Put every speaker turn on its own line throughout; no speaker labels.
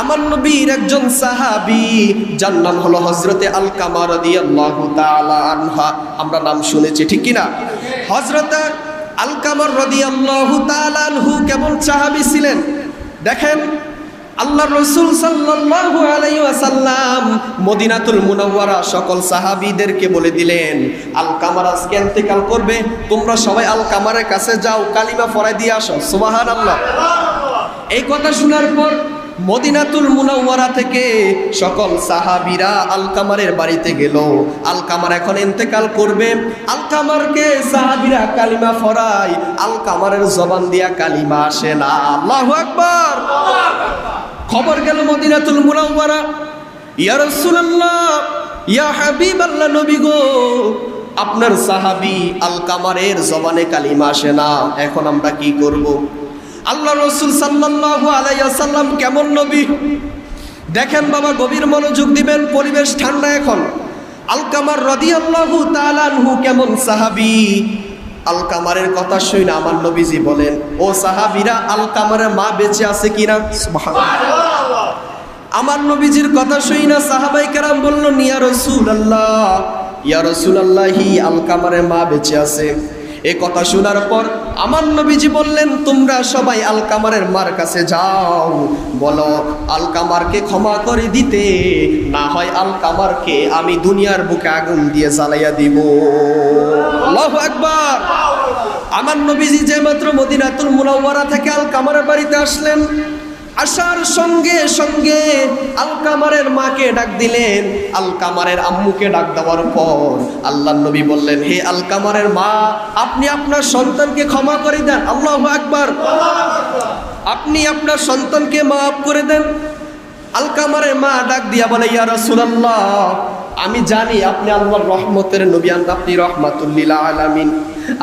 আমার নবীর একজন সাহাবী, যার নাম হলো হযরতে আলকামা রাদিয়াল্লাহু তাআলা আনহা। আমরা নাম শুনেছি, ঠিক কি না? হযরতে আলকামা রাদিয়াল্লাহু তাআলা আনহু কেমন সাহাবী ছিলেন দেখেন। আল্লাহ রাসূল সাল্লাল্লাহু আলাইহি ওয়াসাল্লাম মদিনাতুল মুনাওয়ারা সকল সাহাবীদেরকে বলে দিলেন, আলকামার আজকে ইন্তেকাল করবে, তোমরা সবাই আলকামারের কাছে যাও, কালিমা পড়ায় দিয়ে আসো। সুবহানাল্লাহ। এই কথা শোনার পর মদিনাতুল মুনাওয়ারা থেকে সকল সাহাবীরা আলকামারের বাড়িতে গেল। আলকামার এখন ইন্তেকাল করবে, আলকামারকে সাহাবীরা কালিমা পড়ায়, আলকামারের জবান দিয়া কালিমা আসে না। আল্লাহু আকবার। খবর গেল মদিনাতুল মুনাওয়ারা, ইয়া রাসূলুল্লাহ, ইয়া হাবিবাল্লাহ, নবী গো, আপনার সাহাবী আলকামারের জবানে কালিমা আসে না, এখন আমরা কি করব? আল্লাহ রাসূল সাল্লাল্লাহু আলাইহি ওয়াসাল্লাম কেমন নবী দেখেন বাবা, গভীর মনোযোগ দিবেন, পরিবেশ ঠান্ডা এখন। আলকামার রাদিয়াল্লাহু তাআলা আনহু কেমন সাহাবী, আলকামারের কথা শুনে আমার নবীজি বলেন, ও সাহাবীরা, আলকামারের মা বেঁচে আছে কিনা? সুবহানাল্লাহ। আমার নবীজির কথা শুনে সাহাবায়ে কেরাম বললেন, ইয়া রাসূলুল্লাহ, ইয়া রাসূলুল্লাহি, আলকামারের মা বেঁচে আছে। এই কথা শোনার পর আমার নবীজি বললেন, তোমরা সবাই আলকামারের মার কাছে যাও, বলো আলকামারকে ক্ষমা করে দিতে, না হয় আলকামারকে আমি দুনিয়ার বুকে আগুন দিয়ে জ্বালাইয়া দিব। আল্লাহু আকবার। আমার নবীজি যে মাত্র মদিনাতুল মুনাওয়ারা থেকে আলকামারের বাড়িতে আসলেন, আসার সঙ্গে সঙ্গে আলকামারের মাকে ডাক দিলেন, আলকামারের আম্মুকে ডাক দেওয়ার পর আল্লাহর নবী বললেন, হে আলকামারের মা, আপনি আপনার সন্তানকে ক্ষমা করে দেন। আল্লাহু আকবার। আপনি আপনার সন্তানকে মাফ করে দেন। আলকামারের মা ডাক দিয়া বলে, ইয়া রাসূলুল্লাহ, আমি জানি আপনি আল্লাহর রহমতের নবী, আপনি রাহমাতুল লিল আলামিন,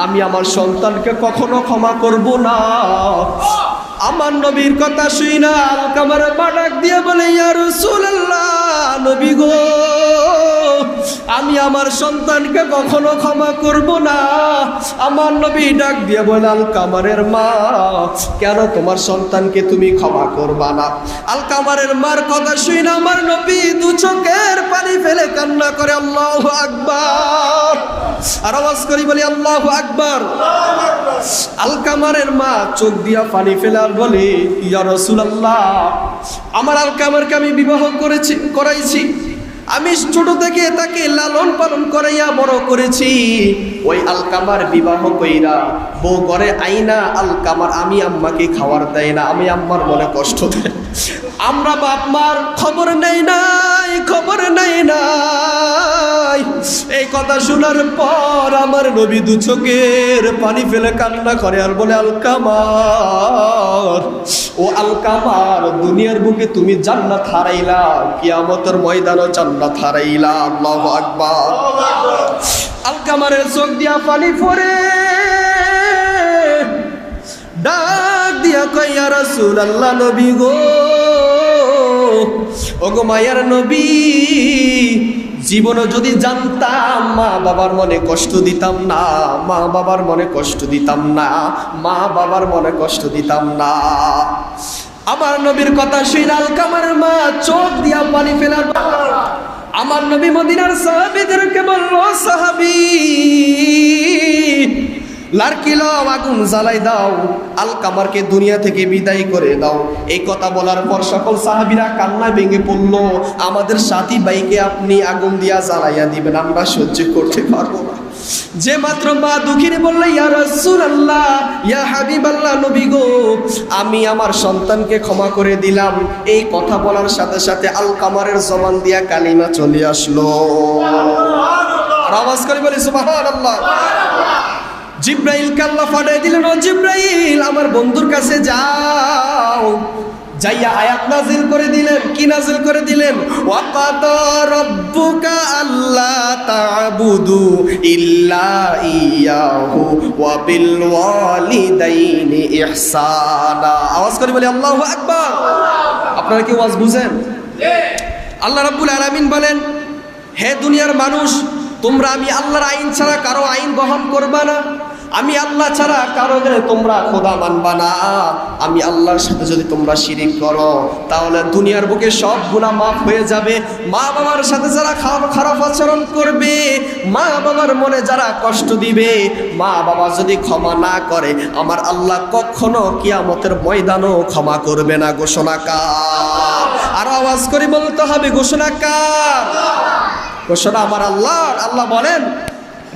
আমি আমার সন্তানকে কখনো ক্ষমা করব না। আমার নবীর কথা শুই না আলকামার মা ডাক দিয়ে বলে, ইয়া রাসূলুল্লাহ, নবী গো, আমি আমার সন্তানকে কখনো ক্ষমা করব না। আমার নবী ডাক দিয়ে বলে, আলকামারের মা, কেন তোমার সন্তানকে তুমি ক্ষমা করবা না? আলকামারের মার কথা শুই না আমার নবী দু চোখের পানি ফেলে কান্না করে। আল্লাহু আকবার। আর আওয়াজ করি বলি, আল্লাহু আকবার। আলকামারের মা চোখ দিয়া পানি ফেলে আর বলে, ইয়া রাসূলুল্লাহ, আমার আলকামারকে আমি বিবাহ করাইছি, আমি ছোট থেকে তাকে লালন পালন করাইয়া বড় করেছি। ওই আলকামার বিবাহ কইরা বউ ঘরে আইনা আলকামার আমি আম্মাকে খাবার দেয় না, আমি আম্মার মনে কষ্ট দেয়। আমরা বাপ মার খবর নেই নাই, খবর নেই নাই। এই কথা শোনার পর আমার নবী দু চোখের পানি ফেলে কান্না করে আর বলে, আলকামার, ও আলকামার, দুনিয়ার বুকে তুমি জান্নাত হারাইলা, কিয়ামতের ময়দানও জান্নাত হারাইলা। আল্লাহু আকবার। আলকামারের চোখ দিয়া পানি পড়ে, ডাক দিয়া কই, ইয়া রাসূলুল্লাহ, নবী গো, ওগো মায়ার নবী, জীবনে যদি জানতাম মা বাবার মনে কষ্ট দিতাম না, মা বাবার মনে কষ্ট দিতাম না, মা বাবার মনে কষ্ট দিতাম না। আমার নবীর কথা শুনে আলকামারের মা চোখ দিয়া পানি ফেলার, আমার নবী মদিনার সাহাবীদেরকে বলল, সাহাবী, লাড়কি লাও, আগুন জ্বালাই দাও, আলকামারকে দুনিয়া থেকে বিদায় করে দাও। এই কথা বলার পর সকল সাহাবীরা কান্নায় ভেঙে পড়ল, আমাদের সাথী ভাইকে আপনি আগুন দিয়া জ্বালাইয়া দিবেন, আমরা সহ্য করতে পারবো না। যে মাত্র মা দুঃখিনী বলল, ইয়া রাসূলুল্লাহ, ইয়া হাবিবাল্লাহ, নবী গো, আমি আমার সন্তানকে ক্ষমা করে দিলাম। এই কথা বলার সাথে সাথে আলকামারের জবান দিয়া কালিমা চলে আসলো। আর আওয়াজ করে বলি, সুবহানাল্লাহ। জিব্রাইলকে আল্লাহ পাঠিয়ে দিলেন, ও জিব্রাইল, আমার বন্ধুর কাছে যাও। যাইয়া আয়াত নাজিল করে দিলেন। কি নাজিল করে দিলেন? ওয়াকাদা রাব্বুকা আল্লা তা'বুদু ইল্লা ইয়াহু ওয়া বিল ওয়ালিদাইনি ইহসানা। আওয়াজ করে বলি আল্লাহু আকবার। আপনারা কি ওয়াজ বুঝেন? আল্লাহ রাব্বুল আলামিন বলেন, হে দুনিয়ার মানুষ, তোমরা আমি আল্লাহর আইন ছাড়া কারো আইন বহন করবা না। আমি আল্লাহ ছাড়া কারো তোমরা খোদা মানবা না। আমি আল্লাহর সাথে যদি তোমরা শিরিক করো তাহলে দুনিয়ার বুকে সব গুনাহ মাফ হয়ে যাবে। মা বাবার সাথে যারা খারাপ আচরণ করবে, মা বাবার মনে যারা কষ্ট দিবে, মা বাবা যদি ক্ষমা না করে আমার আল্লাহ কখনো কিয়ামতের ময়দানও ক্ষমা করবে না। ঘোষণা কার? আর আওয়াজ করে বলতে হবে ঘোষণা কার? ঘোষণা আমার আল্লাহর। আল্লাহ বলেন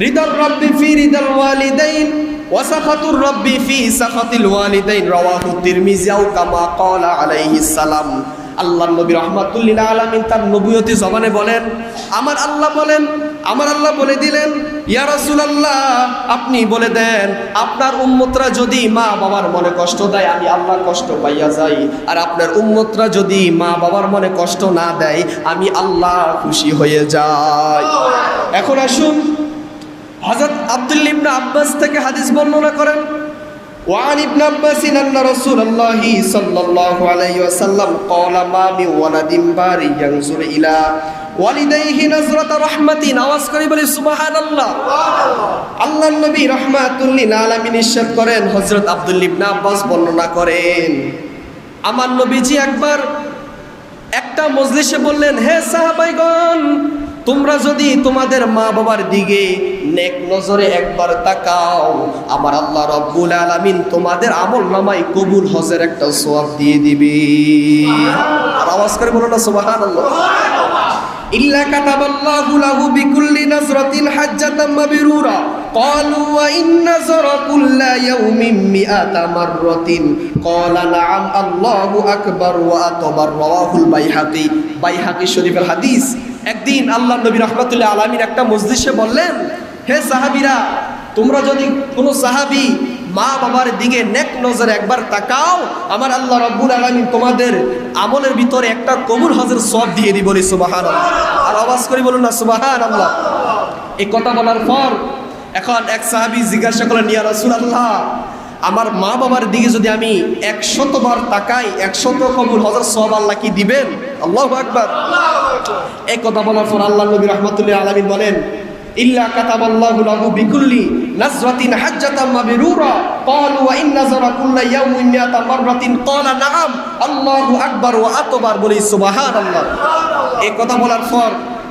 রিদার রাব্বি ফি রিদাল ওয়ালিদাইন ওয়া সাখাতুর রাব্বি ফি সাখাতিল ওয়ালিদাইন রাওয়াহু তিরমিজি আও কামা ক্বালা আলাইহিস সালাম। আল্লাহর নবী রাহমাতুল লিল আলামিন তার নবুয়তি জবানে বলেন, আমার আল্লাহ বলেন, আমার আল্লাহ বলে দিলেন ইয়া রাসূলুল্লাহ আপনি বলে দেন আপনার উম্মতরা যদি মা বাবার মনে কষ্ট দেয় আমি আল্লাহ কষ্ট পাইয়া যাই, আর আপনার উম্মতরা যদি মা বাবার মনে কষ্ট না দেয় আমি আল্লাহ খুশি হয়ে যাই। এখন আসুন হযরত আব্দুল্লাহ ইবনে আব্বাস থেকে হাদিস বর্ণনা করেন। وعن ابن عباس أن رسول الله صلى الله عليه وسلم قال ما من ولد بار ينظر إلى والديه نظرة رحمة আওয়াজ করে বলি সুবহানাল্লাহ। আল্লাহর নবী রাহমাতুল লিল আলামিন ইরশাদ করেন, হযরত আব্দুল্লাহ ইবনে আব্বাস বর্ণনা করেন আমার নবীজি একবার একটা মজলিসে বললেন, হে সাহাবাইগণ তোমরা যদি তোমাদের মা বাবার দিকে নেক নজরে একবার তাকাও আমার আল্লাহ রাব্বুল আলামিন তোমাদের আমলনামায় কবুল হজের একটা সওয়াব দিয়ে দিবে। আর আওয়াজ করে বলো না সুবহানাল্লাহ। ইল্লা কাতাবাল্লাহু লাহু বিকুল্লি নাজরাতিন হাজ্জাতাম মাবরুরা ক্বালু ওয়া ইন নাযরা কুল্লা ইয়াউমিন মিআতা মাররাতিন ক্বালা নাআম আল্লাহু আকবার ওয়া আতবার রাওয়াহুল বাইহাকি। বাইহাকি শরীফের হাদিস। একদিন আল্লাহর নবী রাহমাতুল্লাহ আলামিন একটা মজলিসে বললেন, হে সাহাবীরা তোমরা যদি কোনো সাহাবী মা বাবার দিকে নেক নজরে একবার তাকাও আমার আল্লাহ রাব্বুল আলামিন তোমাদের আমলের ভিতরে একটা কবুল হজের সওয়াব দিয়ে দিব। সুবহানাল্লাহ। আর আওয়াজ করে বলুন না সুবহানাল্লাহ। এই কথা বলার পর এখন এক সাহাবী জিজ্ঞাসা করলেন, ইয়া রাসূলুল্লাহ আমার মা বাবার দিকে যদি আমি 100 বার তাকাই 100 কবুল হজের সওয়াব আল্লাহ কি দিবেন? আল্লাহু আকবার। এই কথা বলার পর আল্লাহর নবী রাহমাতুল্লাহ আলামিন বলেন, ইল্লা কাতাবাল্লাহু লাহু বিকুল্লি নাজরাতিন হাজ্জাতাম মাবরুরা ক্বালু ওয়া ইন নাযরা কুল্লা ইয়াউমিন মিআতা মাররাতিন ক্বালা নাআম আল্লাহু আকবার ওয়া আতবার বলি সুবহানাল্লাহ। এই কথা বলার পর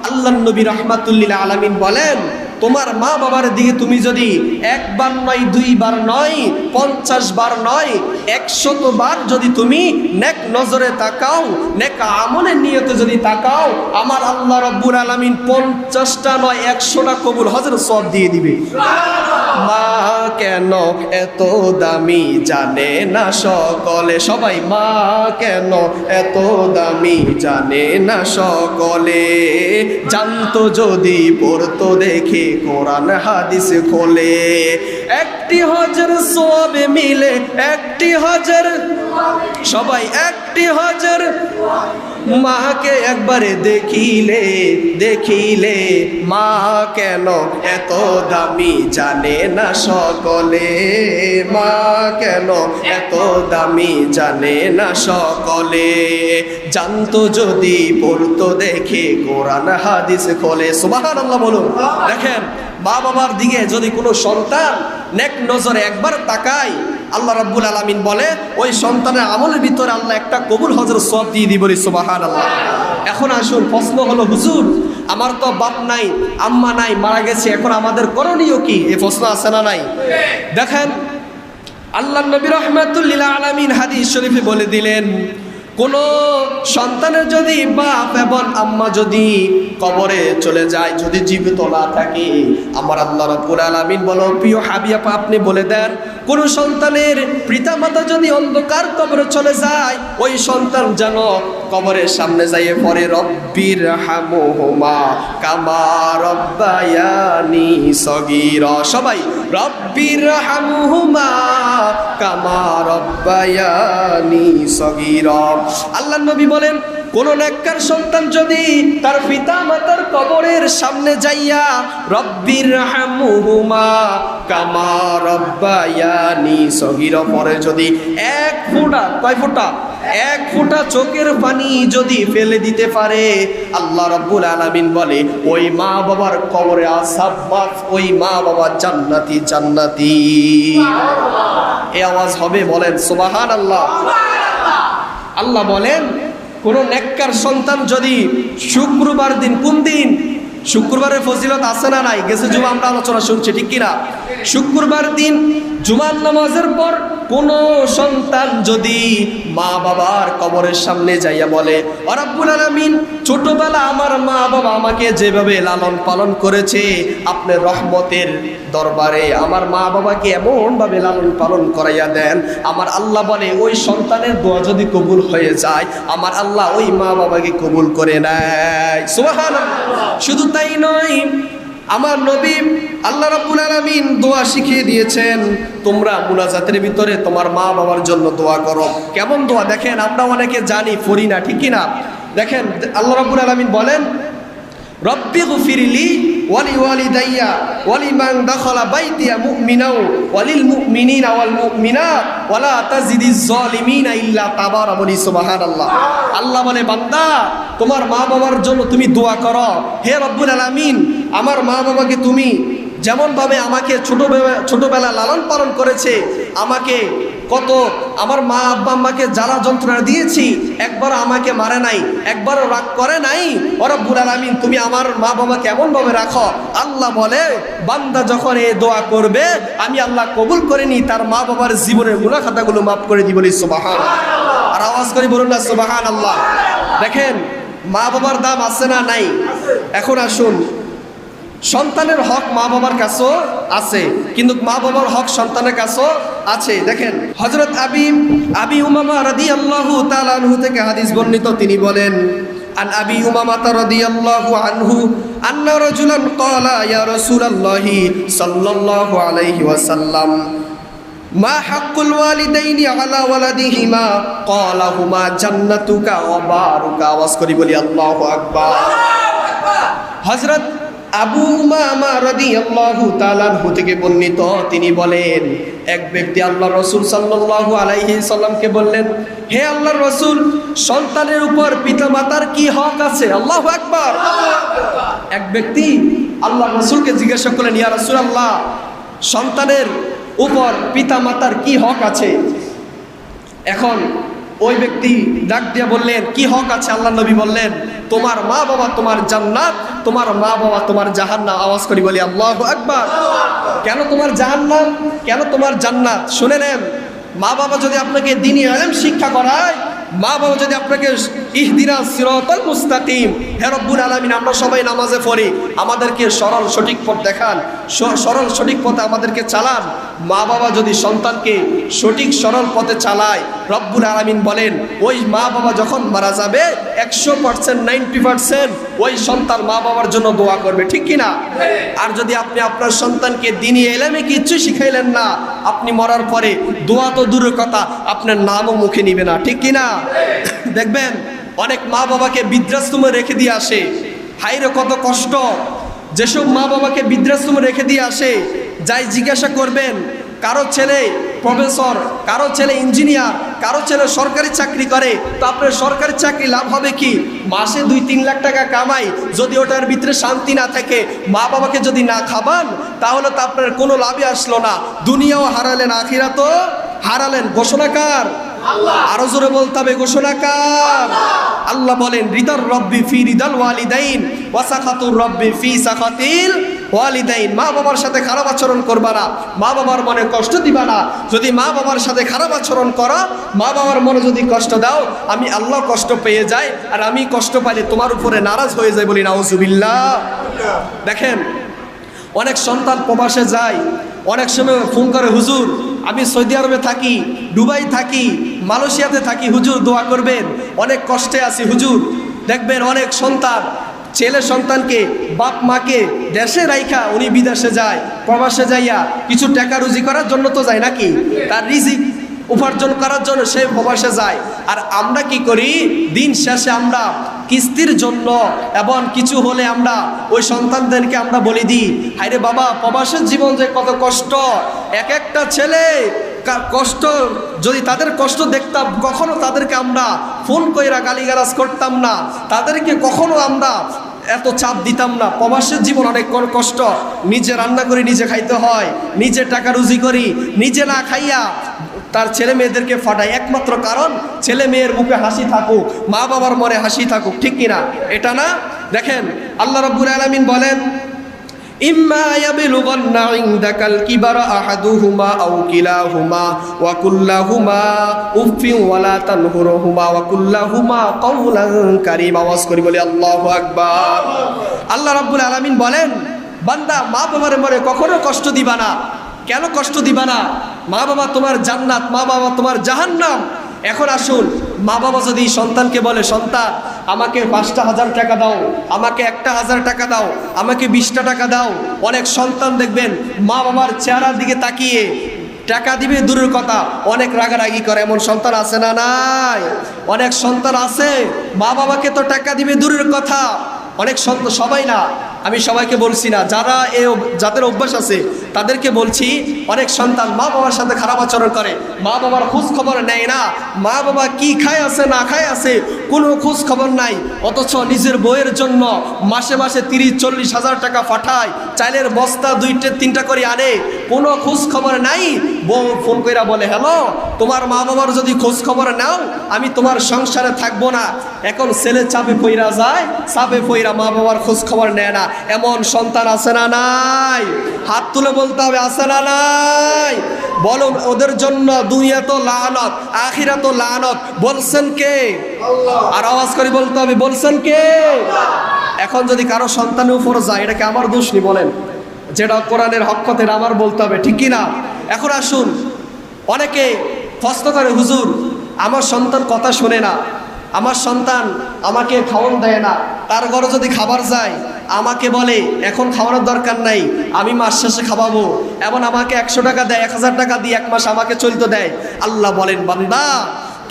আল্লাহর নবী রাহমাতুল্লাহ আলামিন বলেন, তোমার মা বাবার দিকে তুমি যদি একবার নয় 2 বার নয় 50 বার নয় 100 বার যদি তুমি নেক নজরে তাকাও নেক আমলের নিয়তে যদি তাকাও আমার আল্লাহ রাব্বুল আলামিন 50টা নয় 100টা কবুল হজের সওয়াব দিয়ে দিবে। মা কেন এত দামি জানে না সকলে, সবাই মা কেন এত দামি জানে না সকলে, জানতো যদি পড়তো দেখে কোরআন হাদিস খোলে, একটি হজের সওয়াবে মিলে একটি হজের, সবাই একটি হজের মাকে একবারে দেখিলে দেখিলে মা কেন এত দামি জানে না সকলে, মা কেন এত দামি জানে না সকলে, জানতো যদি পড়তো দেখে কোরআন হাদিস খোলে। সুবহানাল্লাহ বলুন। দেখেন মা বাবার দিকে যদি কোনো সন্তান নেক নজরে একবার তাকায় আল্লাহ রাব্বুল আলামিন বলে ওই সন্তানের আমলের ভিতরে আল্লাহ একটা কবুল হজের সওয়াব দিয়ে দিবেন। সুবহানাল্লাহ। এখন আসুন প্রশ্ন হলো, হুজুর আমার তো বাপ নাই আম্মা নাই মারা গেছে, এখন আমাদের করণীয় কি? এই প্রশ্ন আছে না নাই? দেখেন আল্লাহর নবী রাহমাতুল্লিল আলামিন হাদিস শরীফে বলে দিলেন, কোনো সন্তানের যদি বাপ এবং আম্মা যদি কবরে চলে যায়, যদি জীবিত না থাকে, আমার আল্লাহ রাব্বুল আলামিন বলো প্রিয় হাবিব আপনি বলে দেন কোন সন্তানের পিতামাতা যদি অন্ধকার কবরে চলে যায় ওই সন্তান যেন কবরের সামনে যাইয়ে পড়ে রব্বির হামহুমা কামা রব্বায়ানি সগীরা। সবাই রব্বির হামহুমা কামা রব্বায়ানি সগীরা। আল্লাহর নবী বলেন কোন নেককার সন্তান যদি তার পিতা মাতার কবরের সামনে যাইয়া রব্বির হামহুমা কামা রব্বায়ানি সগীরা পরে যদি এক ফোঁটা, কয় ফোঁটা? এক ফোঁটা চোখের পানি যদি ফেলে দিতে পারে, আল্লাহ রাব্বুল আলামিন বলে ওই মা বাবার কবরে আযাব মাফ, ওই মা বাবা জান্নাতি জান্নাতি। এই আওয়াজ হবে, বলেন সুবহানাল্লাহ। আল্লাহ বলেন কোন নেককার সন্তান যদি শুক্রবার দিন, কোন দিন? শুক্রবারের ফজিলত আছে না নাই? গেছে জুমা আমরা আলোচনা শুনছি, ঠিক কিনা? শুক্রবার দিন জুমার নামাজের পর কোন সন্তান যদি মা বাবার কবরের সামনে যাইয়া বলে, ও রাব্বুল আলামিন, ছোটবেলা আমার মা বাবা আমাকে যেভাবে লালন পালন করেছে, আপনার রহমতের দরবারে আমার মা বাবাকে এমনভাবে লালন পালন করাইয়া দেন। আমার আল্লাহ বলে ওই সন্তানের দোয়া যদি কবুল হয়ে যায়, আমার আল্লাহ ওই মা বাবাকে কবুল করে নেয়। সুবহানাল্লাহ। শুধু তাই নয়, আমার নবী আল্লাহ রাব্বুল আলামিন দোয়া শিখিয়ে দিয়েছেন, তোমরা মুনাজাতের ভিতরে তোমার মা বাবার জন্য দোয়া করো। কেমন দোয়া দেখেন, আমরা অনেকে জানি, পড়ি না, ঠিক কিনা? দেখেন আল্লাহ রাব্বুল আলামিন বলেন, রব্বি গফিরলি ওয়ালি ওয়ালিদাইয়া ওয়ালিমান দাখালা বাইতিয়া মুমিনাও ওয়ালিল মুমিনিনা ওয়াল মুমিনাত ওয়ালা তাজিদিজ জালিমিনা ইল্লা তাবারা। বলি সুবহানাল্লাহ। আল্লাহ বলে, বান্দা তোমার মা বাবার জন্য তুমি দোয়া করো। হে রব্বুল আলামিন, আমার মা বাবাকে তুমি যেমনভাবে আমাকে ছোটবেলা লালন পালন করেছে, আমাকে কত আমার মা আব্বা আম্মাকে জ্বালা যন্ত্রণা দিয়েছি, একবারও আমাকে মারে নাই, একবারও রাগ করে নাই। ও রব্বুল আলামিন, তুমি আমার মা বাবাকে এমনভাবে রাখো। আল্লাহ বলে, বান্দা যখন এই দোয়া করবে, আমি আল্লাহ কবুল করে নি, তার মা বাবার জীবনের গুনাহ খাতাগুলো মাফ করে দিই। বলি সুবহানাল্লাহ। আর আওয়াজ করে বলুন না সুবহানাল্লাহ। দেখেন মা বাবার দাম আছে না নাই? এখন আসুন, সন্তানের হক মা বাবার কাছেও আছে, কিন্তু মা বাবার হক সন্তানের কাছেও আছে। দেখেন হযরত আবি উমামা রাদিয়াল্লাহু তাআলা আনহু থেকে হাদিস বর্ণিত, তিনি বলেন, আন আবি উমামা রাদিয়াল্লাহু আনহু আন্না রাজুলান ক্বালা ইয়া রাসূলুল্লাহি সাল্লাল্লাহু আলাইহি ওয়াসাল্লাম মা হাক্কুল ওয়ালিদাইনি আলা ওয়ালাদিহিমা ক্বালা হুমা জান্নাতুকা ওয়া বারুকা। আওয়াজ করি বলি আল্লাহু আকবার। হযরত আবু উমামা রাদিয়াল্লাহু তাআলা আনহু থেকে বর্ণিত, তিনি বলেন, এক ব্যক্তি আল্লাহর রাসূল সাল্লাল্লাহু আলাইহি সাল্লামকে বললেন, হে আল্লাহর রাসূল, সন্তানের উপর পিতামাতার কি হক আছে? আল্লাহু আকবার। এক ব্যক্তি আল্লাহর রাসূলকে জিজ্ঞাসা করলেন, ইয়া রাসূলুল্লাহ, সন্তানের উপর পিতামাতার কি হক আছে? এখন ওই ব্যক্তি ডাক দিয়ে বললেন, কি হক আছে? আল্লাহ নবী বললেন, তোমার মা বাবা তোমার জান্নাত, তোমার মা বাবা তোমার জাহান্নাম। আওয়াজ করি বলি আল্লাহু আকবার। কেন তোমার জাহান্নাম, কেন তোমার জান্নাত? শুনে নেন, মা বাবা যদি আপনাকে দ্বীনি ইলম শিক্ষা করায়, মা বাবা যদি আপনাকে ইহদিনাস সিরাতাল মুস্তাকিম, হে রব্বুল আলামিন, আমরা সবাই নামাজে পড়ি, আমাদেরকে সরল সঠিক পথ দেখান, সরল সঠিক পথে আমাদেরকে চালান। মা বাবা যদি সন্তানকে সঠিক সরল পথে চালায়, রব্বুল আলামিন বলেন, ওই মা বাবা যখন মারা যাবে 100% 90% ওই সন্তান মা বাবার জন্য দোয়া করবে, ঠিক কিনা? আর যদি আপনি আপনার সন্তানকে দ্বীনি ইলমে কিচ্ছু শিখাইলেন না, আপনি মরার পরে দোয়া তো দূরের কথা, আপনার নামও মুখে নিবে না, ঠিক কিনা? দেখবেন অনেক মা বাবাকে বৃদ্ধাশ্রমে রেখে দিয়ে আসে, হাইরে কত কষ্ট। যেসব মা বাবাকে বৃদ্ধাশ্রমে রেখে দিয়ে আসে, যাই জিজ্ঞাসা করবেন, কারো ছেলে প্রফেসর, কারো ছেলে ইঞ্জিনিয়ার, কারো ছেলে সরকারি চাকরি করে, তো আপনার সরকারি চাকরি লাভ হবে কি? মাসে 2-3 লাখ টাকা কামাই, যদি ওটার ভিতরে শান্তি না থাকে, মা বাবাকে যদি না খাবান, তাহলে তো আপনার কোনো লাভই আসলো না। দুনিয়াও হারালেন, আখিরাতও হারালেন। ঘোষণাকার আল্লাহ। আরো জোরে বলতে হবে, ঘোষণাকার আল্লাহ। বলেন, রিদার রব্বি ফি রিদাল ওয়ালিদাইন ওয়া সাখাতুর রব্বি ফি সাখাতিল ওয়ালিদাইন। মা বাবার সাথে খারাপ আচরণ করবা না, মা বাবার মনে কষ্ট দিবা না। যদি মা বাবার সাথে খারাপ আচরণ করো, মা বাবার মনে যদি কষ্ট দাও, আমি আল্লাহ কষ্ট পেয়ে যাই, আর আমি কষ্ট পাইলে তোমার উপরে নারাজ হয়ে যায়। বলি নাউজুবিল্লাহ। দেখেন অনেক সন্তান প্রবাসে যায়, অনেক সময় ফোন করে, হুজুর আমি সৌদি আরবে থাকি, দুবাই থাকি, মালয়েশিয়াতে থাকি, হুজুর দোয়া করবেন, অনেক কষ্টে আছি হুজুর। দেখবেন অনেক সন্তান ছেলে সন্তানকে বাপ মাকে দেশে রাইখা উনি বিদেশে যায়, প্রবাসে যাইয়া কিছু টাকা রুজি করার জন্য তো যায় নাকি, তার রিজিক উপার্জন করার জন্য সে প্রবাসে যায়। আর আমরা কি করি, দিন শেষে আমরা কিস্তির জন্য এবং কিছু হলে আমরা ওই সন্তানদেরকে আমরা বলে দিই, হায়রে বাবা প্রবাসের জীবন যে কত কষ্ট। এক একটা ছেলে কষ্ট যদি তাদের কষ্ট দেখতাম, কখনো তাদেরকে আমরা ফোন কইরা গালিগালাজ করতাম না, তাদেরকে কখনো আমরা এত চাপ দিতাম না। প্রবাসের জীবন অনেক কষ্ট, নিজে রান্না করি, নিজে খাইতে হয়, নিজে টাকা রুজি করি, নিজে না খাইয়া তার ছেলে মেয়েদেরকে ফাটায়, একমাত্র কারণ ছেলে মেয়ের মুখে হাসি থাকুক, মা বাবার মনে হাসি থাকুক, ঠিক কিনা? এটা না? দেখেন আল্লাহ রাব্বুল আলামিন বলেন, ইম্মা ইয়াবলুগান্না ইনদাকাল কিবারা আহাদুহুমা আও কিলাহুমা ওয়া কুল্লাহুমা উফিন ওয়া লা তানহুরহুমা ওয়া কুল্লাহুমা কাওলান কারীমা। আওয়াজ করি বলি আল্লাহু আকবার। আল্লাহ রাব্বুল আলামিন বলেন, বান্দা মা বাবার মনে কখনো কষ্ট দিবা না। কেন কষ্ট দিবা না? মা বাবা তোমার জান্নাত, মা বাবা তোমার জাহান্নাম। এখন আসুন, মা বাবা যদি সন্তানকে বলে, সন্তান আমাকে 5,000 টাকা দাও, আমাকে 1,000 টাকা দাও, আমাকে 20টা টাকা দাও, অনেক সন্তান দেখবেন মা বাবার চেহারার দিকে তাকিয়ে টাকা দিবে দূরের কথা, অনেক রাগারাগি করে। এমন সন্তান আছে না? নাই? অনেক সন্তান আছে মা বাবাকে তো টাকা দিবে দূরের কথা, অনেক সন্তান, সবাই না, আমি সবাইকে বলছি না, যারা যাদের অভ্যাস আছে তাদেরকে বলছি, অনেক সন্তান মা বাবার সাথে খারাপ আচরণ করে, মা বাবার খোঁজ খবর নেয় না, মা বাবা কি খায় আছে না খায় আছে কোনো খোঁজ খবর নাই, অথচ নিজের বইয়ের জন্য মাসে মাসে 30-40 হাজার টাকা পাঠায়, চাইলের বস্তা 2-3টা করে আনে, কোনো খোঁজ খবর নাই। বউ ফোন কইরা বলে, হ্যালো, তোমার মা বাবার যদি খোঁজ খবর নাও আমি তোমার সংসারে থাকবো না। এখন ছেলে চাপে পইরা যায়, চাপে পইরা মা বাবার খোঁজ খবর নেয় না। এমন সন্তান আছে না? নাই? হাত তুলে বলতে হবে, আছে না? নাই? বলো, ওদের জন্য দুনিয়া তো লানত, আখিরাত তো লানত। বলছেন কে? আর আওয়াজ করে বলতে হবে, বলছেন কে? এখন যদি কারো সন্তানের উপর যায়, এটাকে আমার দোষ নি? বলেন, যেটা কোরআনের হক আমার বলতে হবে, ঠিক কি না? এখন আসুন, অনেকে প্রশ্ন করে, হুজুর আমার সন্তান কথা শোনে না, আমার সন্তান আমাকে খাওয়ান দেয় না, তার ঘরে যদি খাবার যায় আমাকে বলে এখন খাওয়ানোর দরকার নাই, আমি মাস শেষে খাওয়াবো, এমন আমাকে 100 টাকা দেয়, 1000 টাকা দিয়ে 1 মাস আমাকে চলতে দেয়। আল্লাহ বলেন, বান্দা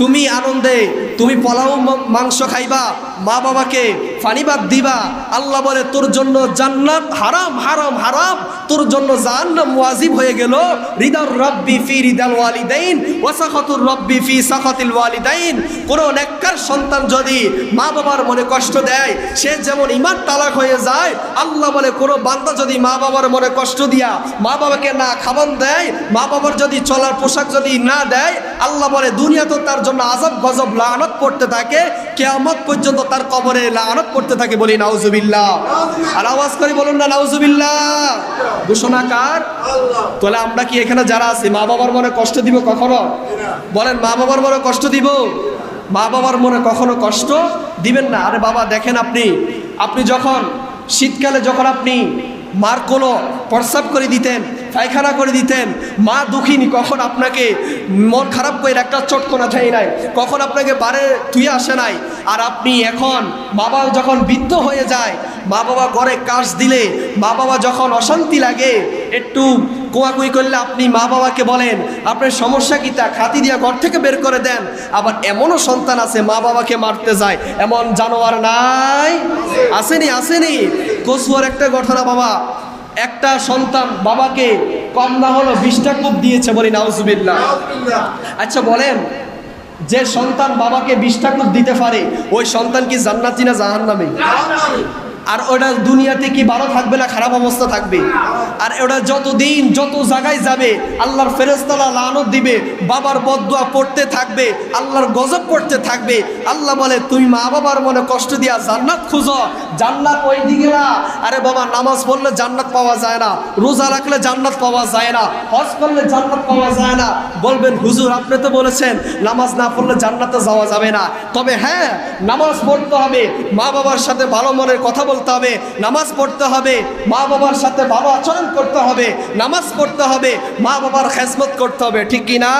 তুমি আনন্দে তুমি পোলাও মাংস খাইবা, মা বাবাকে ফানিবাদ দিবা, আল্লাহ বলে তোর জন্য জান্নাত হারাম, হারাম, হারাম, তোর জন্য জাহান্নাম ওয়াজিব হয়ে গেল। রিদার রব্বি ফি রিদাল ওয়ালিদাইন ওয়া সাখাতুর রব্বি ফি সাখাতিল ওয়ালিদাইন। কোন নেককার সন্তান যদি মা বাবার মনে কষ্ট দেয়, সে যেমন ঈমান তালাক হয়ে যায়, আল্লাহ বলে কোন বান্দা যদি মা বাবার মনে কষ্ট দিয়া মা বাবাকে না খাবার দেয়, মা বাবার যদি চলার পোশাক যদি না দেয়, আল্লাহ বলে দুনিয়া তো তার জন্য আযাব গজব লানত পড়তে থাকে, কিয়ামত পর্যন্ত তার কবরে লানত পড়তে থাকে। বলি নাউজুবিল্লাহ। আর আওয়াজ করে বলুন না নাউজুবিল্লাহ। ঘোষণাকার আল্লাহ। তাহলে আমরা কি এখানে যারা আছি মা বাবার মনে কষ্ট দিব কখনো? বলেন, মা বাবার মনে কষ্ট দিব? মা বাবার মনে কখনো কষ্ট দিবেন না। আরে বাবা দেখেন, আপনি যখন শীতকালে যখন আপনি মার কোনো প্রস্রাব করে দিতেন, পায়খানা করে দিতেন, মা দুঃখিনী, কখন আপনাকে মন খারাপ করে একটা চটকনা দেয় নাই, কখন আপনাকে বারে তুই আসে নাই। আর আপনি এখন বাবা যখন বৃদ্ধ হয়ে যায়, মা বাবা ঘরে কাজ দিলে, মা বাবা যখন অশান্তি লাগে, একটু কোয়াকুই করলে আপনি মা বাবাকে বলেন আপনার সমস্যা কি, তা খাতি দিয়া ঘর থেকে বের করে দেন। আবার এমনও সন্তান আছে মা বাবাকে মারতে যায়, এমন জানোয়ার নাই? আসেনি? কসুয়ার একটা ঘটনা, বাবা একটা সন্তান বাবাকে কম না হলো 20টা কূপ দিয়েছে। বলি নাউজুবিল্লাহ। আচ্ছা বলেন, যে সন্তান বাবাকে 20টা কূপ দিতে পারে, ওই সন্তান কি জান্নাতি না জাহান্নামী? আর ওটা দুনিয়াতে কি ভালো থাকবে না খারাপ অবস্থা থাকবে? আর ওটা যতদিন যত জায়গায় যাবে আল্লাহর ফেরেশতারা লানত দিবে, বাবার বদদুয়া পড়তে থাকবে, আল্লাহর গজব পড়তে থাকবে। আল্লাহ বলে তুই মা বাবার মনে কষ্ট দিয়া জান্নাত খুঁজো, জান্নাত ওই দিকে না। আরে বাবা, নামাজ পড়লে জান্নাত পাওয়া যায় না, রোজা রাখলে জান্নাত পাওয়া যায় না, হজ করলে জান্নাত পাওয়া যায় না। বলবেন হুজুর আপনি তো বলেছেন নামাজ না পড়লে জান্নাতে যাওয়া যাবে না। তবে হ্যাঁ, নামাজ পড়তে হবে, মা বাবার সাথে ভালো মনের কথা বলতে হবে, নামাজ পড়তে হবে, মা বাবার সাথে ভালো আচরণ করতে হবে, নামাজ পড়তে হবে, মা বাবার খেজমত করতে হবে, ঠিক কি না?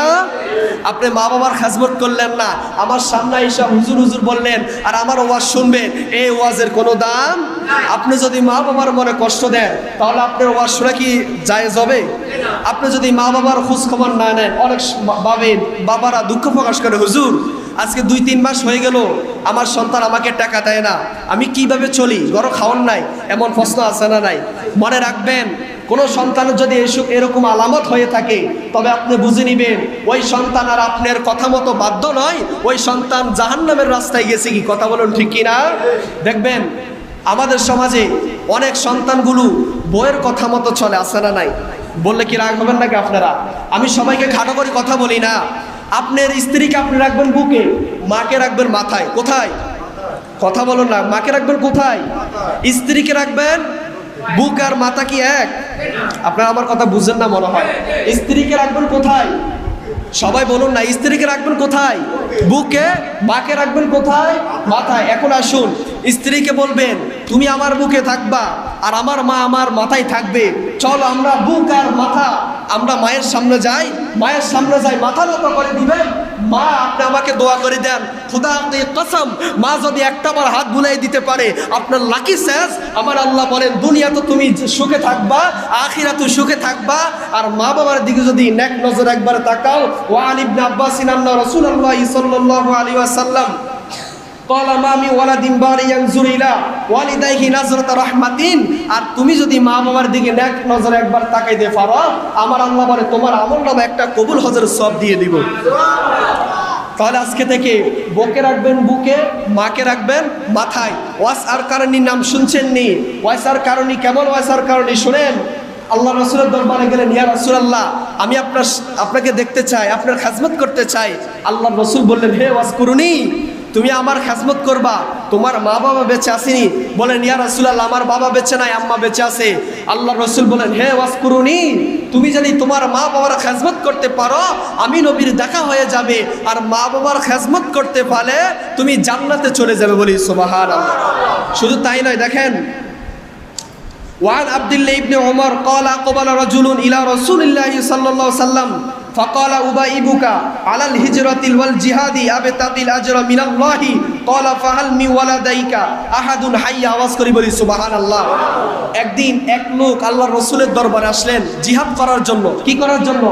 আপনি মা বাবার খেজমত করলেন না, আমার সামনে এসে হুজুর হুজুর বললেন, আর আমার ওয়াজ শুনবেন, এই ওয়াজের কোনো দাম? আপনি যদি মা বাবার মনে কষ্ট দেন, তাহলে আপনার ওয়াজ শোনা কি জায়েজ হবে? আপনি যদি মা বাবার খোঁজ খবর না নেন, অনেক বাবারা দুঃখ প্রকাশ করে, হুজুর আজকে 2-3 মাস হয়ে গেল আমার সন্তান আমাকে টাকা দেয় না, আমি কিভাবে চলি, ঘরে খাওয়ান নাই। এমন প্রশ্ন আছে না নাই? মনে রাখবেন, কোনো সন্তানের যদি এরকম আলামত হয়ে থাকে, তবে আপনি বুঝে নেবেন ওই সন্তান আর আপনার কথা মতো বাধ্য নয়, ওই সন্তান জাহান্নামের রাস্তায় গেছে। কি কথা বলুন, ঠিক কিনা? দেখবেন আমাদের সমাজে অনেক সন্তানগুলো বইয়ের কথা মতো চলে, আসে না নাই? বললে কি রাগ হবেন নাকি আপনারা? আমি সবাইকে খাটো করে কথা বলি না। আপনার স্ত্রীকে আপনি রাখবেন বুকে, মাকে রাখবেন মাথায়। কোথায়? কথা বলুন না। মাকে রাখবেন কোথায়? স্ত্রীকে রাখবেন বুক আর মাথা কি এক? আপনারা আমার কথা বুঝেন না মনে হয়। স্ত্রীকে রাখবেন কোথায়? সবাই বলুন না। স্ত্রীকে রাখবেন কোথায়? বুকে। মাকে রাখবেন কোথায়? মাথায়। এখন আসুন, স্ত্রীকে বলবেন তুমি আমার বুকে থাকবা আর আমার মা আমার মাথায় থাকবে। চলো আমরা বুক আর মাথা আমরা মায়ের সামনে যাই, মায়ের সামনে যাই, মাথা নত করে দিবেন। মা আপনি আমাকে দোয়া করে দেন, খুদা কি কসম, মা যদি একটাবার হাত বুলাই দিতে পারে আপনার লাকি শেষ। আমার আল্লাহ বলেন দুনিয়া তো তুমি সুখে থাকবা, আখিরাতে সুখে থাকবা। আর মা বাবার দিকে যদি নেক নজর একবার তাকাও। ওয়ান ইবনে আব্বাস আন্না রাসূলুল্লাহ সাল্লাল্লাহু আলাইহি ওয়াসাল্লাম ক্বালা মা মি ওয়ালাদিন বারি ইয়ানজুরু ইলা ওয়ালিদাইহি নাজরাতা রাহমাতিন। আর তুমি যদি মা বাবার দিকে নেক নজরে একবার তাকাইতে পারো, আমার আল্লাহ বলে তোমার আমলনামা একটা কবুল হজের সওয়াব দিয়ে দিব। তাহলে আজকে থেকে বুকে রাখবেন বুকে, মাকে রাখবেন মাথায়। ওয়াস আর কারণী নাম শুনছেন নি? ওয়াস আর কারণী কেমন? ওয়াস আর কারণী শুনেন। আল্লাহ রাসূলের দরবারে গেলেন, ইয়া রাসূলুল্লাহ আমি আপনাকে দেখতে চাই, আপনার খেদমত করতে চাই। আল্লাহ রাসূল বললেন, হে ওয়াস করুনি, তুমি আমার খেদমত করবা, তোমার মা বাবা বেঁচে আসেনি? বলেন, ইয়া রাসূলুল্লাহ আমার বাবা বেঁচে নাই, আম্মা বেঁচে আছে। আল্লাহ রাসূল বলেন, হে ওয়াস করুনি, তুমি যদি তোমার মা বাবার খেদমত করতে পারো আমি নবীর দেখা হয়ে যাবে, আর মা বাবার খেদমত করতে পারলে তুমি জান্নাতে চলে যাবে। বলি সুবহানাল্লাহ। শুধু তাই নয়, দেখেন ওয়ান আব্দুল্লাহ ইবনে ওমর ক্বালা ক্বাবালা রাজুলুন ইলা রাসূলিল্লাহি সাল্লাল্লাহু আলাইহি ওয়াসাল্লাম ফাকালা উবাইবুকা আলাল হিজরাতিল ওয়াল জিহাদি আবতাগিল আজরা মিনাল্লাহি ক্বালা ফাহাল মি ওয়ালাদাইকা আহাদুন হাইয়া। আওয়াজ করে বলি সুবহানাল্লাহ। একদিন এক লোক আল্লাহর রাসূলের দরবারে আসলেন জিহাদ করার জন্য। কি করার জন্য?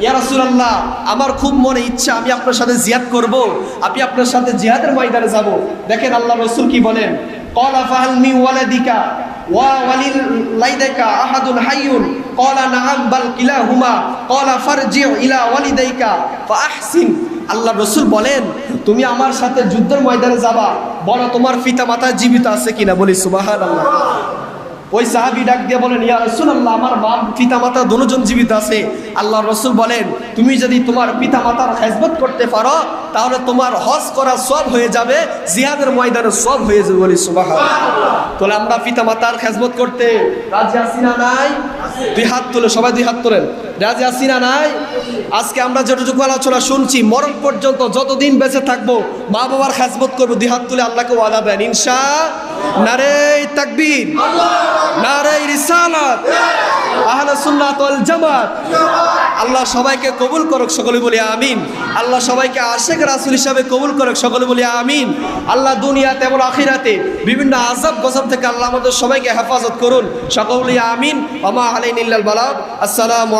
ইয়া রাসূলুল্লাহ আমার খুব মনে ইচ্ছা আমি আপনার সাথে জিহাদ করব, আমি আপনার সাথে জিহাদের ময়দানে যাব। দেখেন আল্লাহর রাসূল কি বলেন, ক্বালা ফাহাল মি ওয়ালাদিকা ওয়া ওয়ালিদাইকা আহাদুন হাইয়ুন ক্বালা নাআম বাল কিলাহুমা ক্বালা ফারজি ইলা ওয়ালিদাইকা ফাআহসিন। আল্লাহর রাসূল বলেন তুমি আমার সাথে যুদ্ধের ময়দানে যাবা, বলো তোমার পিতা মাতা জীবিত আছে কিনা। বলি সুবহানাল্লাহ। ওই সাহাবী ডাক দিয়ে বলেন, ইয়া রাসূলুল্লাহ আমার মা পিতা মাতা দুজন জীবিত আছে। আল্লাহর রাসূল বলেন তুমি যদি তোমার পিতা মাতার খেদমত করতে পারো তাহলে তোমার হজ করা সওয়াব হয়ে যাবে, জিহাদের ময়দানে সওয়াব হয়ে যাবে। বলি সুবহানাল্লাহ। তাহলে আমরা পিতা মাতার খেদমত করতে রাজি আছি না নাই? দুই হাত তুলে, সবাই দুই হাত তোলেন। রাজি আছি না নাই? আজকে আমরা যতটুকু আলোচনা শুনছি মরণ পর্যন্ত যতদিন বেঁচে থাকবো মা বাবার খেদমত করবো। দুই হাত তুলে আল্লাহকে ওয়াদা দেন ইনশাআল্লাহ। নারে তাকবীর, নারে রিসালাত, আহলে সুন্নাত ওয়াল জামাত। আল্লাহ সবাইকে কবুল করুক, সকলে বলি আমিন। আল্লাহ সবাইকে আশিক রাসূল হিসাবে কবুল করুক, সকলে বলি আমিন। আল্লাহ দুনিয়াতে এবং আখিরাতে বিভিন্ন আযাব গজব থেকে আল্লাহ আমাদের সবাইকে হেফাজত করুন, সকলে বলি আমিন। ওয়া মা আলাইনা ইল্লাল বালাগ। আসসালামু